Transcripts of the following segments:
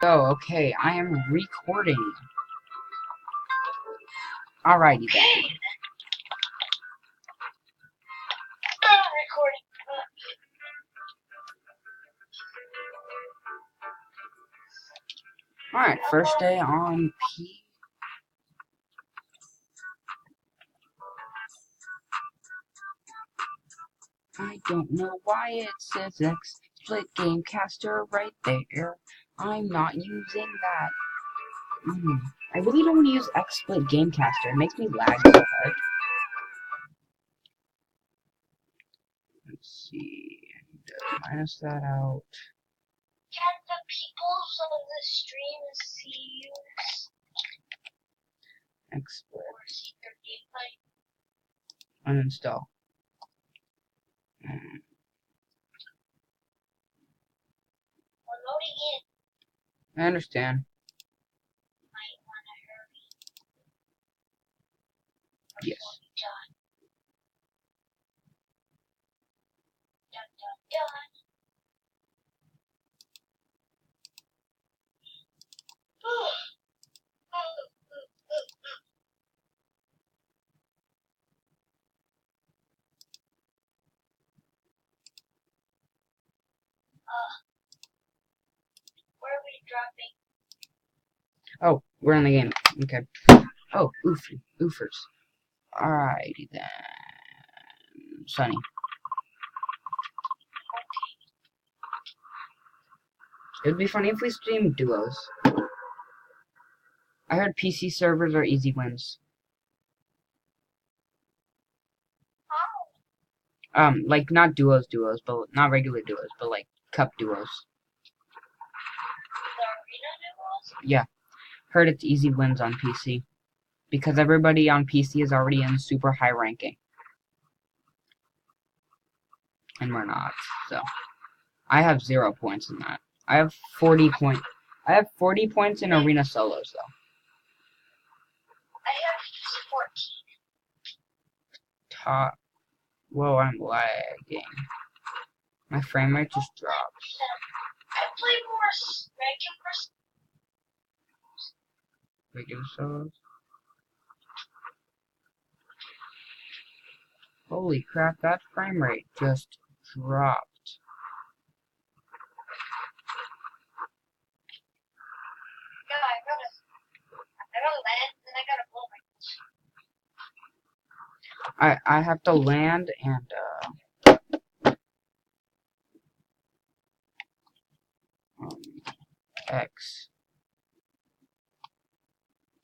Oh, okay, I am recording. Alrighty then. Recording. Alright, first day on P. I don't know why it says X split Gamecaster right there. I'm not using that. I really don't want to use X split Gamecaster. It makes me lag so hard. Let's see. Minus that out. Can the people on the stream see you X split. or see your gameplay? Uninstall. We're loading in. I understand. Might want to hurry. Yes. Before we done. Dun dun dun. Where are we dropping? Oh, we're in the game. Okay. Oh, oofers. Alrighty then. Sunny. It would be funny if we streamed duos. I heard PC servers are easy wins. Like not duos, but not regular duos, but like cup duos. The arena duels? Yeah. Heard it's easy wins on PC. Because everybody on PC is already in super high ranking. And we're not, so. I have 0 points in that. I have 40 points. I have 40 points in arena solos though. I have 14. Top. Whoa, I'm lagging. My frame rate just drops. I play more Regular solos. Holy crap, that frame rate just dropped. Yeah, I gotta land, then I gotta blow my. I have to land and X.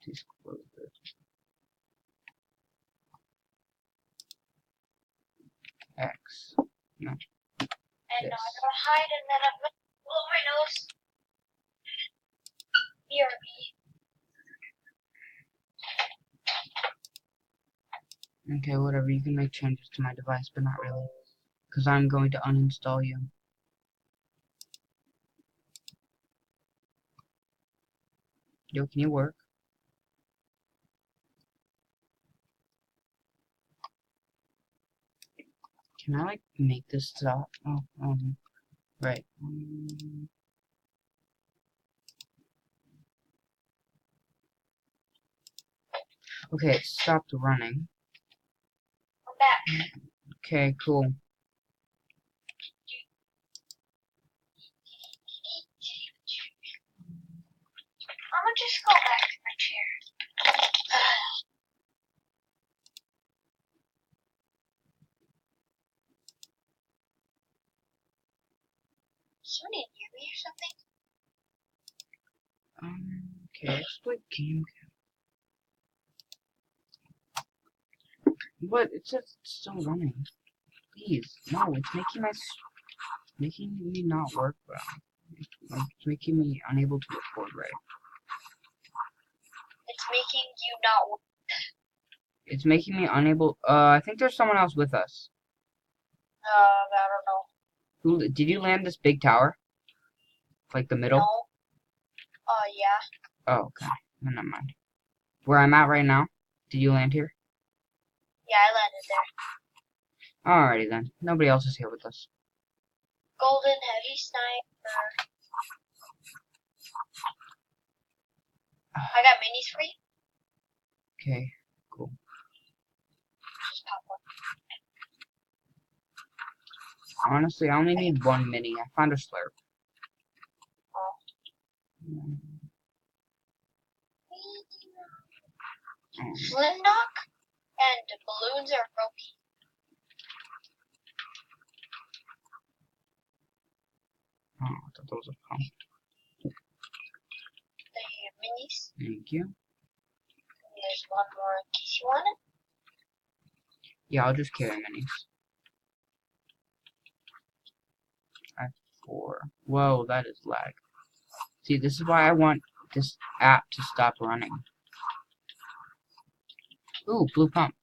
Please close this. X. No. And This. I gotta hide, and then I'm gonna blow my nose. BRB. Okay, whatever. You can make changes to my device, but not really. Because I'm going to uninstall you. Yo, can you work? Can I, like, make this stop? Oh, right. Okay, it stopped running. I'm back. Okay, cool. I'm gonna just go back to my chair. Someone near me or something? Okay, split game. What? It says it's still running. Please, no, it's making me not work well. It's making me unable to record right. It's making you not work. It's making me unable. I think there's someone else with us. I don't know. Who did you land this big tower? Like the middle? No. Yeah. Oh, okay. Never mind. Where I'm at right now? Did you land here? Yeah, I landed there. Alrighty then. Nobody else is here with us. Golden heavy sniper. I got minis for you. Okay, cool. Just pop one. Honestly, I only need one mini. I found a slurp. Oh. Flintlock and balloons are OP. Oh, I thought that was a pump. They're your minis. Thank you. There's one more in case you want it. Yeah, I'll just carry minis. I have 4. Whoa, that is lag. See, this is why I want this app to stop running. Ooh, blue pump.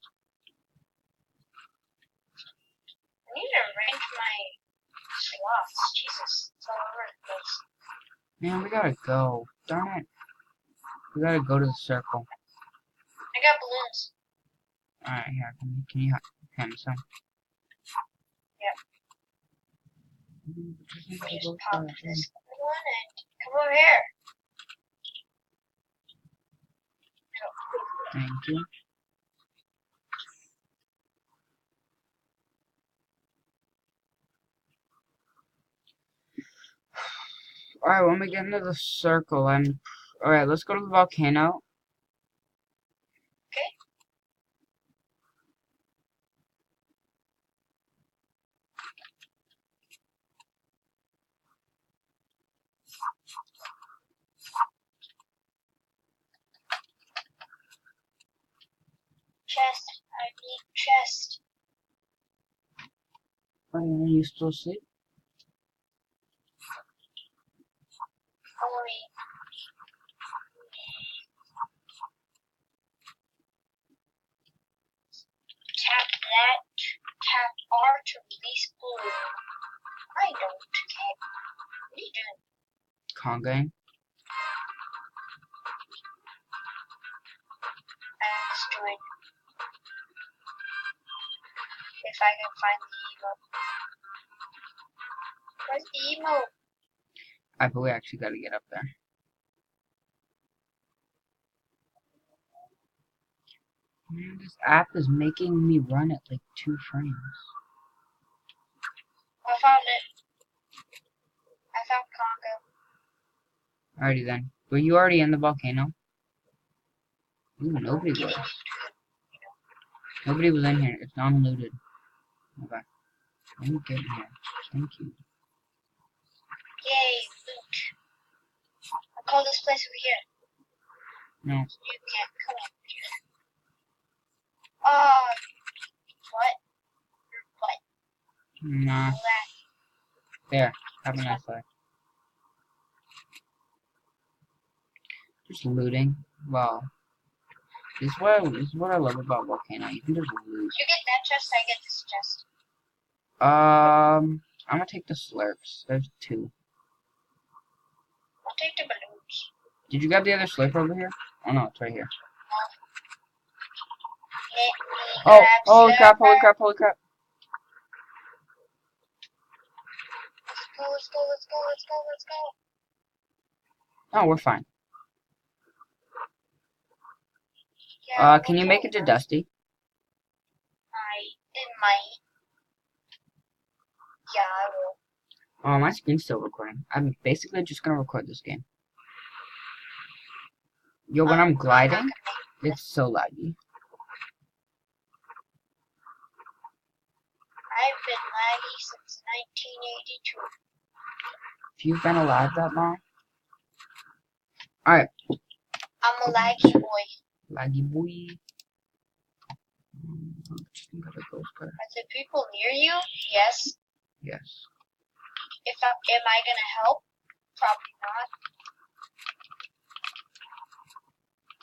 I need to arrange my slots. Jesus, it's all over the place. Man, we gotta go. Darn it. We gotta go to the circle. I got balloons. Alright, here. Can you hand me some? Let me just pop this other one and come over here. Thank you. Alright, when we get into the circle, Alright, let's go to the volcano. Okay. Chest. I need chest. Are you still asleep? Only. Tap that. Tap R to release balloon. I don't care. What are you doing? Congang. Let's do it. If I can find the emote. Where's the emote? We actually gotta get up there. Man, this app is making me run at like 2 frames. I found it. I found Congo. Alrighty then. Were you already in the volcano? Ooh, nobody was. Nobody was in here. It's non-looted. Okay. Let me get in here. Thank you. Yay, loot. I call this place over here. No. You can't come over here. Oh, what? What? Nah. There. Have a nice day. Just looting. Wow. This is what I love about volcano. You can just loot. You get that chest, I get this chest. I'm gonna take the slurps. There's 2. I'll take the balloons. Did you grab the other slurp over here? Oh no, it's right here. Let me Oh, grab holy crap, holy slurper. crap, holy crap. Let's go, let's go, let's go, let's go, let's go. Oh, we're fine. Yeah, Can you make it to Dusty? It might. Yeah, I will. Oh, my screen's still recording. I'm basically just gonna record this game. Yo, when I'm gliding, it's so laggy. I've been laggy since 1982. If you've been alive that long. Alright. I'm a laggy boy. Laggy boy. Just gotta go, Are there people near you? Yes. Yes. Am I gonna help? Probably not.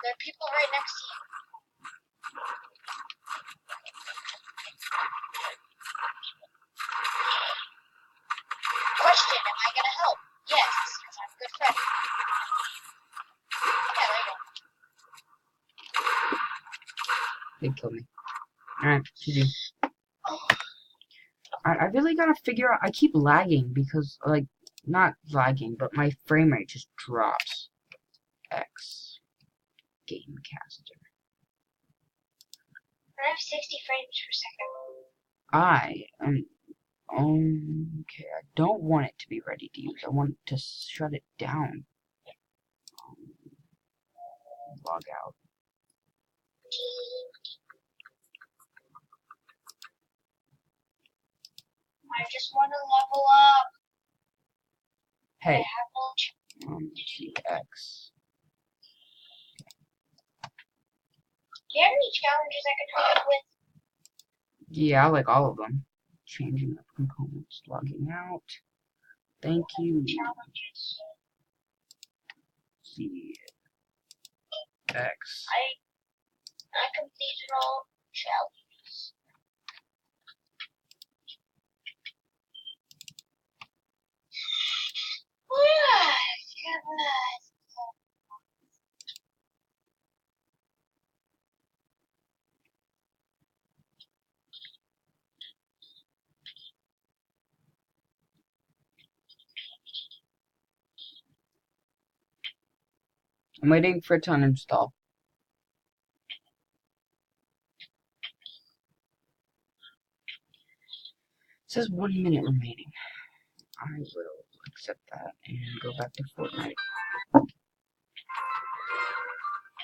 There are people right next to you. Question, am I gonna help? Yes, because I'm a good friend. Yeah, there you go. They killed me. Alright, GG. I really gotta figure out. I keep lagging because, like, not lagging, but my frame rate just drops. X. Gamecaster. I have 60 frames per second. I am okay. I don't want it to be ready to use. I want to shut it down. Log out. I just want to level up. I Hey, have no GX. Do you have any challenges I can help you with? Yeah, I like all of them. Changing up components, logging out. Thank you. Challenges. GX. I completed all challenges. I'm waiting for it to uninstall. It says 1 minute remaining. I will accept that and go back to Fortnite.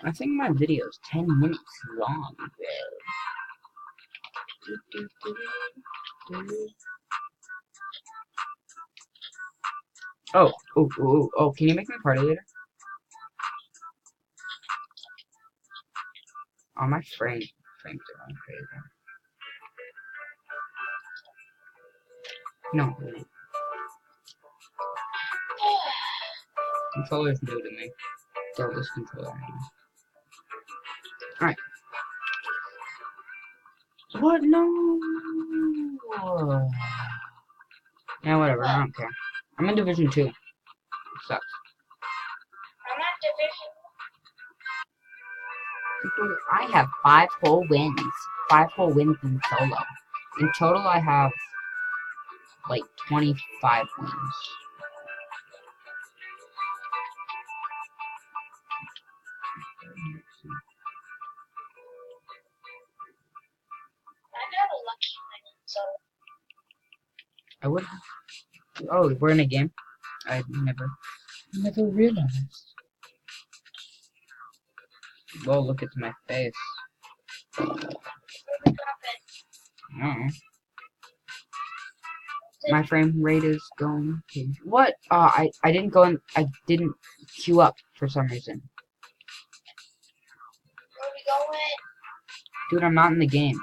I think my video is 10 minutes long. Oh, can you make me a party later? Oh, my frames are on crazy. No. Controller's new to me. Throw this controller in. Alright. What? No! Yeah, whatever, I don't care. I'm in Division 2. It sucks. I'm not division. I have 5 whole wins. 5 whole wins in solo. In total, I have like 25 wins. I got a lucky win, so. I would. Oh, we're in a game? I never realized. Well, look at my face. Where we drop it? Oh. My frame rate is going to what? I didn't go in. I didn't queue up for some reason. Where we going? Dude, I'm not in the game.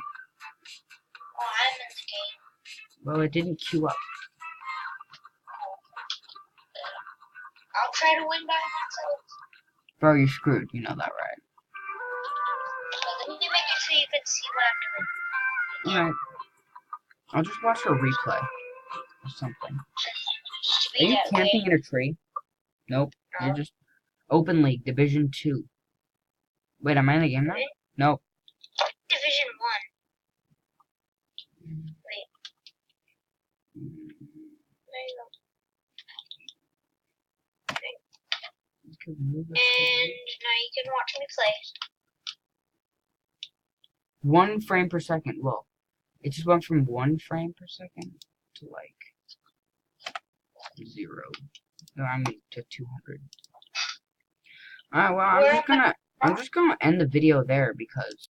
Oh, I'm in the game. Well, it didn't queue up. I'll try to win by myself. Bro, you're screwed. You know that, right? Let me make it so you can see what I'm doing. Alright. I'll just watch a replay or something. Are you camping in a tree? Nope. No. You're just Open League Division 2. Wait, am I in the game now? Nope. Division 1. Wait. There you go. And now you can watch me play. 1 frame per second. Well, it just went from 1 frame per second to like 0. No, I mean to 200. Alright, well, I'm just gonna end the video there because